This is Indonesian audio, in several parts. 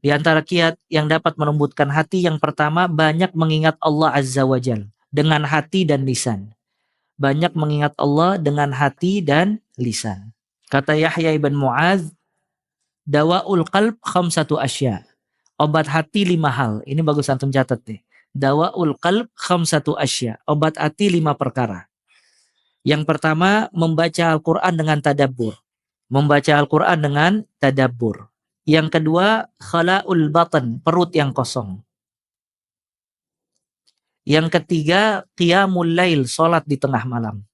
Di antara kiat yang dapat melembutkan hati, yang pertama, banyak mengingat Allah Azza wa Jal dengan hati dan lisan. Banyak mengingat Allah dengan hati dan lisan. Kata Yahya ibn Mu'adz, dawaul qalb khamsatu asya. Obat hati 5 hal. Ini bagus antum catat nih. Dawaul qalb khamsatu asya. Obat hati 5 perkara. Yang pertama, membaca Al-Quran dengan tadabbur. Membaca Al-Quran dengan tadabbur. Yang kedua, khala'ul batan, perut yang kosong. Yang ketiga, qiyamul lail, salat di tengah malam.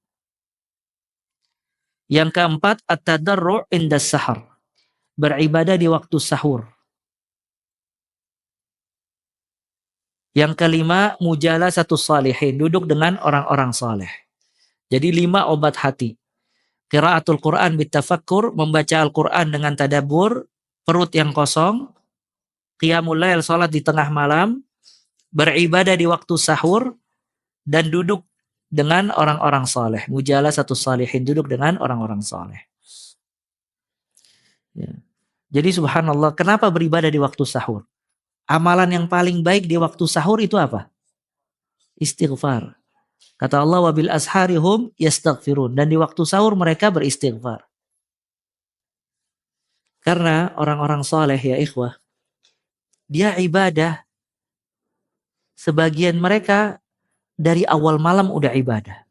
Yang keempat, at-tadarru' inda sahar, beribadah di waktu sahur. Yang kelima, mujalasatus salihin, duduk dengan orang-orang saleh. Jadi 5 obat hati. Qiraatul Quran bitafakkur, membaca Al-Quran dengan tadabbur, perut yang kosong, qiyamul lail, salat di tengah malam, beribadah di waktu sahur, dan duduk dengan orang-orang saleh. Mujalasatus salihin, duduk dengan orang-orang saleh. Ya. Jadi subhanallah, kenapa beribadah di waktu sahur? Amalan yang paling baik di waktu sahur itu apa? Istighfar. Kata Allah, wabil asharihum yastaghfirun. Dan di waktu sahur mereka beristighfar. Karena orang-orang saleh ya ikhwah, dia ibadah. Sebagian mereka dari awal malam udah ibadah.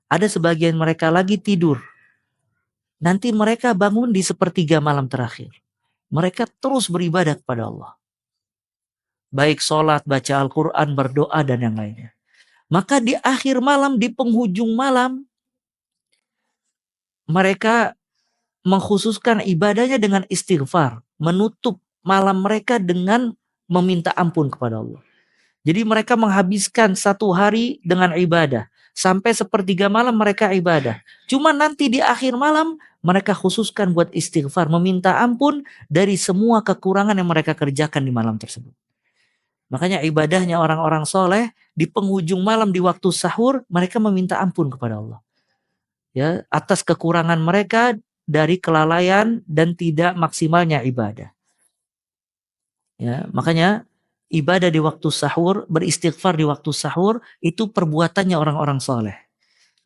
Ada sebagian mereka lagi tidur. Nanti mereka bangun di sepertiga malam terakhir. Mereka terus beribadah kepada Allah. Baik sholat, baca Al-Quran, berdoa, dan yang lainnya. Maka di akhir malam, di penghujung malam, mereka mengkhususkan ibadahnya dengan istighfar. Menutup malam mereka dengan meminta ampun kepada Allah. Jadi mereka menghabiskan 1 hari dengan ibadah. Sampai sepertiga malam mereka ibadah. Cuma nanti di akhir malam mereka khususkan buat istighfar. Meminta ampun dari semua kekurangan yang mereka kerjakan di malam tersebut. Makanya ibadahnya orang-orang soleh di penghujung malam di waktu sahur mereka meminta ampun kepada Allah. Ya, atas kekurangan mereka dari kelalaian dan tidak maksimalnya ibadah. Ya, makanya ibadah di waktu sahur, beristighfar di waktu sahur itu perbuatannya orang-orang soleh.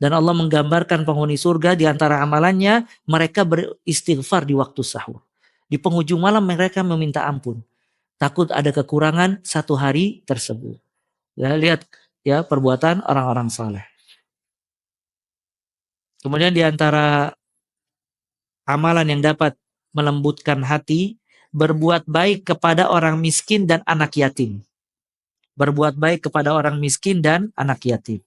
Dan Allah menggambarkan penghuni surga di antara amalannya mereka beristighfar di waktu sahur. Di penghujung malam mereka meminta ampun. Takut ada kekurangan 1 hari tersebut. Ya, lihat ya perbuatan orang-orang saleh. Kemudian di antara amalan yang dapat melembutkan hati, berbuat baik kepada orang miskin dan anak yatim. Berbuat baik kepada orang miskin dan anak yatim.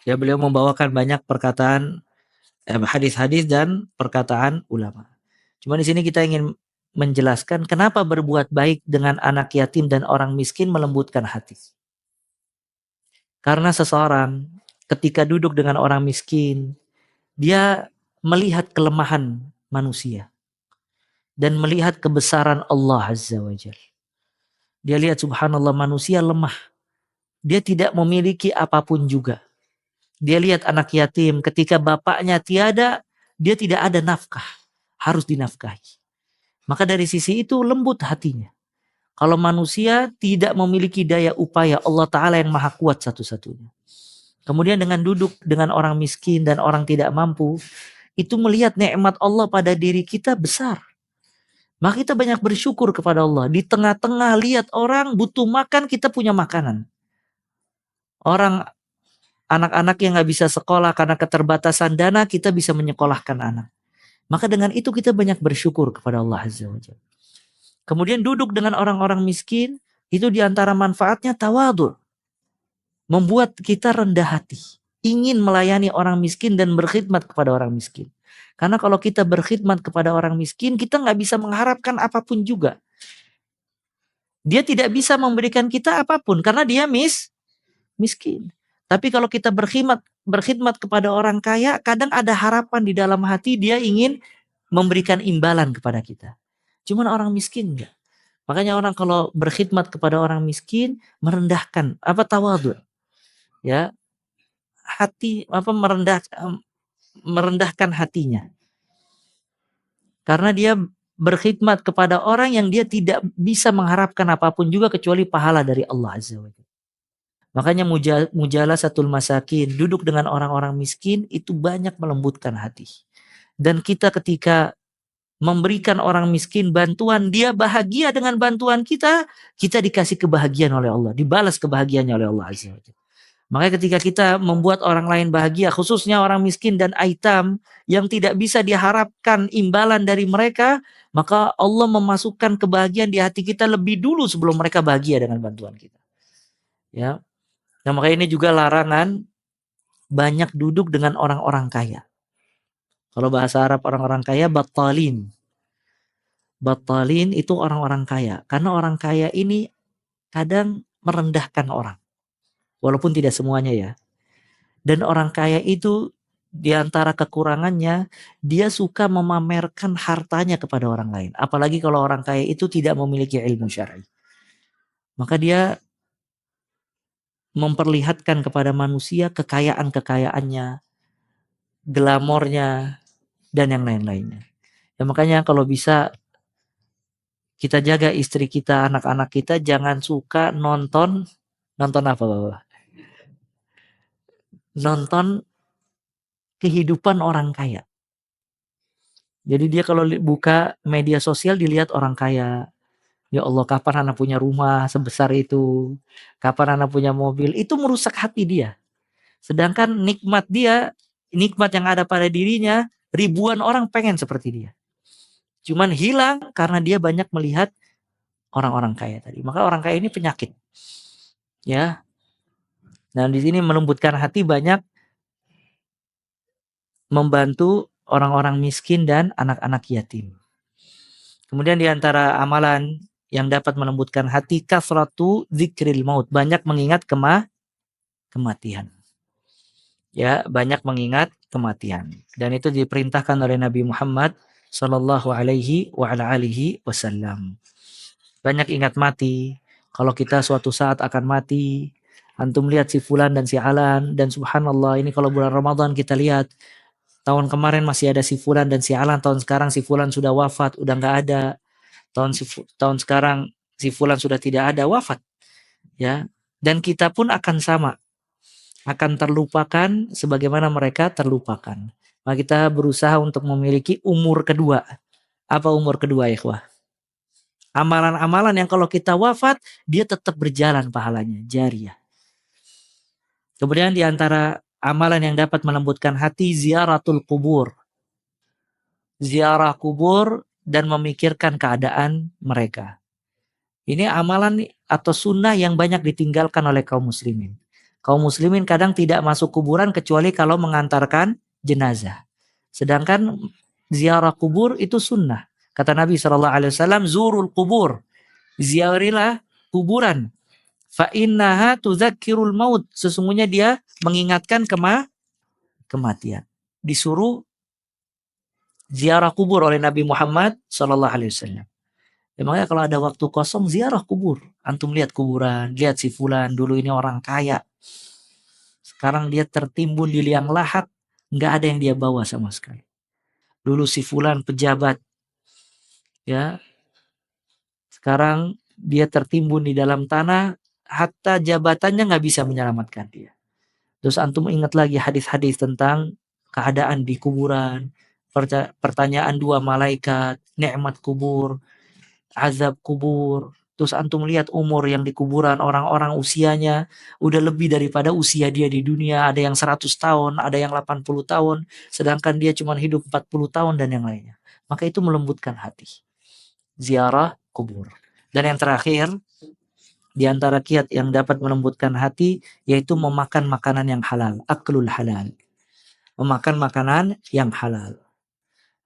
Ya, beliau membawakan banyak perkataan hadis-hadis dan perkataan ulama. Cuma di sini kita ingin menjelaskan kenapa berbuat baik dengan anak yatim dan orang miskin melembutkan hati. Karena seseorang ketika duduk dengan orang miskin, dia melihat kelemahan manusia dan melihat kebesaran Allah Azza wa Jalla. Dia lihat subhanallah manusia lemah. Dia tidak memiliki apapun juga. Dia lihat anak yatim ketika bapaknya tiada, dia tidak ada nafkah, harus dinafkahi. Maka dari sisi itu lembut hatinya. Kalau manusia tidak memiliki daya upaya, Allah Ta'ala yang maha kuat satu-satunya. Kemudian dengan duduk dengan orang miskin dan orang tidak mampu, itu melihat nikmat Allah pada diri kita besar. Maka kita banyak bersyukur kepada Allah. Di tengah-tengah lihat orang butuh makan, kita punya makanan. Orang anak-anak yang gak bisa sekolah karena keterbatasan dana, kita bisa menyekolahkan anak. Maka dengan itu kita banyak bersyukur kepada Allah Azza wa Jalla. Kemudian duduk dengan orang-orang miskin, itu diantara manfaatnya tawadhu. Membuat kita rendah hati. Ingin melayani orang miskin dan berkhidmat kepada orang miskin. Karena kalau kita berkhidmat kepada orang miskin, kita gak bisa mengharapkan apapun juga. Dia tidak bisa memberikan kita apapun karena dia miskin. Tapi kalau kita berkhidmat kepada orang kaya, kadang ada harapan di dalam hati, dia ingin memberikan imbalan kepada kita. Cuman orang miskin enggak. Makanya orang kalau berkhidmat kepada orang miskin, merendahkan, tawadhu. Ya. Hati merendahkan hatinya. Karena dia berkhidmat kepada orang yang dia tidak bisa mengharapkan apapun juga kecuali pahala dari Allah Azza wa Jalla. Makanya mujalasatul masakin, duduk dengan orang-orang miskin itu banyak melembutkan hati. Dan kita ketika memberikan orang miskin bantuan, dia bahagia dengan bantuan kita, kita dikasih kebahagiaan oleh Allah, dibalas kebahagiaannya oleh Allah Azza wa Jalla. Makanya ketika kita membuat orang lain bahagia, khususnya orang miskin dan aitam yang tidak bisa diharapkan imbalan dari mereka, maka Allah memasukkan kebahagiaan di hati kita lebih dulu sebelum mereka bahagia dengan bantuan kita. Ya, nah makanya ini juga larangan banyak duduk dengan orang-orang kaya. Kalau bahasa Arab orang-orang kaya battalin. Battalin itu orang-orang kaya. Karena orang kaya ini kadang merendahkan orang. Walaupun tidak semuanya ya. Dan orang kaya itu di antara kekurangannya, dia suka memamerkan hartanya kepada orang lain. Apalagi kalau orang kaya itu tidak memiliki ilmu syar'i. Maka dia memperlihatkan kepada manusia kekayaan-kekayaannya, glamornya, dan yang lain-lainnya. Ya makanya kalau bisa kita jaga istri kita, anak-anak kita, jangan suka nonton apa Bapak? Nonton kehidupan orang kaya. Jadi dia kalau buka media sosial dilihat orang kaya. Ya Allah, kapan anak punya rumah sebesar itu? Kapan anak punya mobil? Itu merusak hati dia. Sedangkan nikmat yang ada pada dirinya, ribuan orang pengen seperti dia. Cuman hilang karena dia banyak melihat orang-orang kaya tadi. Maka orang kaya ini penyakit. Ya. Dan di sini melembutkan hati banyak membantu orang-orang miskin dan anak-anak yatim. Kemudian di antara amalan yang dapat melembutkan hati, kasratu dzikril maut, banyak mengingat kematian. Ya, banyak mengingat kematian. Dan itu diperintahkan oleh Nabi Muhammad sallallahu alaihi wa ala alihi wasallam. Banyak ingat mati. Kalau kita suatu saat akan mati, antum lihat si fulan dan si alan, dan subhanallah ini kalau bulan Ramadan kita lihat tahun kemarin masih ada si fulan dan si alan, tahun sekarang si fulan sudah wafat, udah nggak ada. Tahun sekarang si fulan sudah tidak ada, wafat. Ya. Dan kita pun akan sama. Akan terlupakan sebagaimana mereka terlupakan. Maka kita berusaha untuk memiliki umur kedua. Apa umur kedua, ikhwah? Amalan-amalan yang kalau kita wafat, dia tetap berjalan pahalanya, jariyah. Kemudian di antara amalan yang dapat melembutkan hati, ziaratul kubur. Ziarah kubur dan memikirkan keadaan mereka. Ini amalan atau sunnah yang banyak ditinggalkan oleh kaum muslimin. Kaum muslimin kadang tidak masuk kuburan kecuali kalau mengantarkan jenazah. Sedangkan ziarah kubur itu sunnah. Kata Nabi SAW, zurul kubur. Ziarilah kuburan. Fa innaha tudzakirul maut. Sesungguhnya dia mengingatkan kematian. Disuruh ziarah kubur oleh Nabi Muhammad SAW. Makanya kalau ada waktu kosong ziarah kubur. Antum lihat kuburan, lihat si fulan, dulu ini orang kaya. Sekarang dia tertimbun di liang lahat, nggak ada yang dia bawa sama sekali. Dulu si fulan pejabat, ya. Sekarang dia tertimbun di dalam tanah, hatta jabatannya nggak bisa menyelamatkan dia. Terus antum ingat lagi hadis-hadis tentang keadaan di kuburan, pertanyaan dua malaikat, nikmat kubur, azab kubur. Terus antum lihat umur yang di kuburan, orang-orang usianya udah lebih daripada usia dia di dunia. Ada yang 100 tahun, ada yang 80 tahun. Sedangkan dia cuma hidup 40 tahun dan yang lainnya. Maka itu melembutkan hati. Ziarah kubur. Dan yang terakhir, di antara kiat yang dapat melembutkan hati, yaitu memakan makanan yang halal. Aklul halal. Memakan makanan yang halal.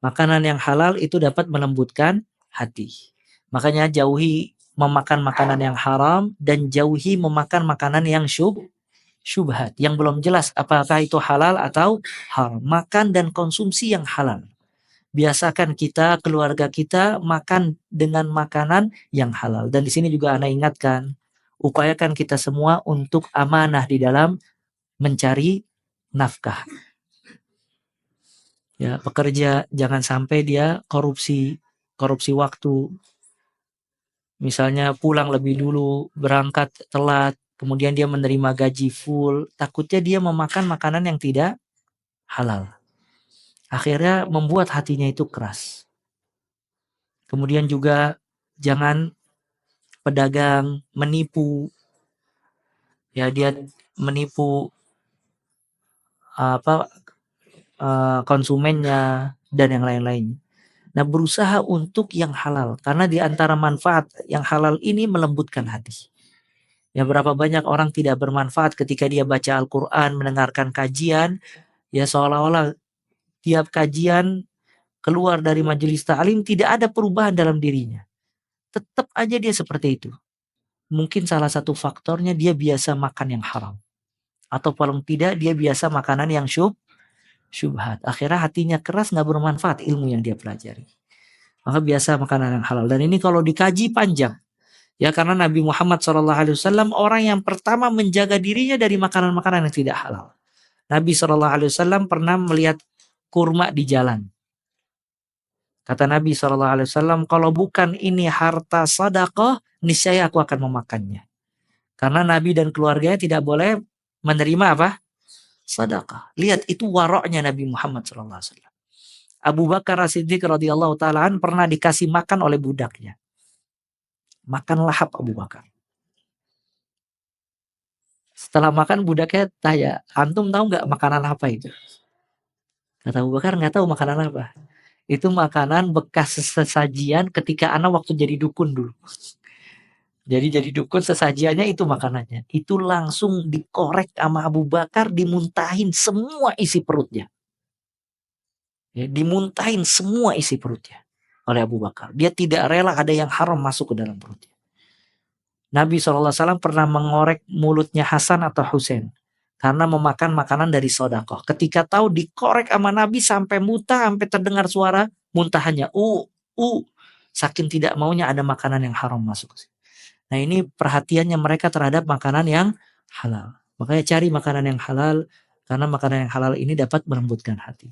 Makanan yang halal itu dapat melembutkan hati. Makanya jauhi memakan makanan yang haram dan jauhi memakan makanan yang syubhat. Yang belum jelas apakah itu halal atau haram. Makan dan konsumsi yang halal. Biasakan kita, keluarga kita makan dengan makanan yang halal. Dan di sini juga Ana ingatkan, upayakan kita semua untuk amanah di dalam mencari nafkah. Ya, pekerja jangan sampai dia korupsi waktu. Misalnya pulang lebih dulu, berangkat telat, kemudian dia menerima gaji full, takutnya dia memakan makanan yang tidak halal. Akhirnya membuat hatinya itu keras. Kemudian juga jangan pedagang menipu, ya dia menipu apa konsumennya dan yang lain-lain. Nah, berusaha untuk yang halal karena di antara manfaat yang halal ini melembutkan hati. Ya, berapa banyak orang tidak bermanfaat ketika dia baca Al-Quran, mendengarkan kajian, ya seolah-olah tiap kajian keluar dari majelis ta'lim tidak ada perubahan dalam dirinya. Tetap aja dia seperti itu. Mungkin salah satu faktornya dia biasa makan yang haram. Atau paling tidak dia biasa makanan yang syubhat. Akhirnya hatinya keras, nggak bermanfaat ilmu yang dia pelajari. Maka biasa makanan yang halal. Dan ini kalau dikaji panjang. Ya, karena Nabi Muhammad SAW orang yang pertama menjaga dirinya dari makanan-makanan yang tidak halal. Nabi SAW pernah melihat kurma di jalan. Kata Nabi SAW, kalau bukan ini harta sedekah, niscaya aku akan memakannya. Karena Nabi dan keluarganya tidak boleh menerima apa? Sedekah. Lihat itu waroknya Nabi Muhammad SAW. Abu Bakar As-Siddiq radhiyallahu ta'ala pernah dikasih makan oleh budaknya. Makan lahap Abu Bakar. Setelah makan budaknya tanya, antum tahu nggak makanan apa itu? Kata Abu Bakar, nggak tahu makanan apa. Itu makanan bekas sesajian ketika anak waktu jadi dukun dulu. Jadi dukun sesajiannya itu makanannya. Itu langsung dikorek sama Abu Bakar, dimuntahin semua isi perutnya. Ya, dimuntahin semua isi perutnya oleh Abu Bakar. Dia tidak rela ada yang haram masuk ke dalam perutnya. Nabi SAW pernah mengorek mulutnya Hasan atau Husain karena memakan makanan dari sodakoh. Ketika tahu dikorek sama Nabi sampai muntah, sampai terdengar suara muntahannya. Saking tidak maunya ada makanan yang haram masuk. Nah, ini perhatiannya mereka terhadap makanan yang halal. Makanya cari makanan yang halal karena makanan yang halal ini dapat melembutkan hati.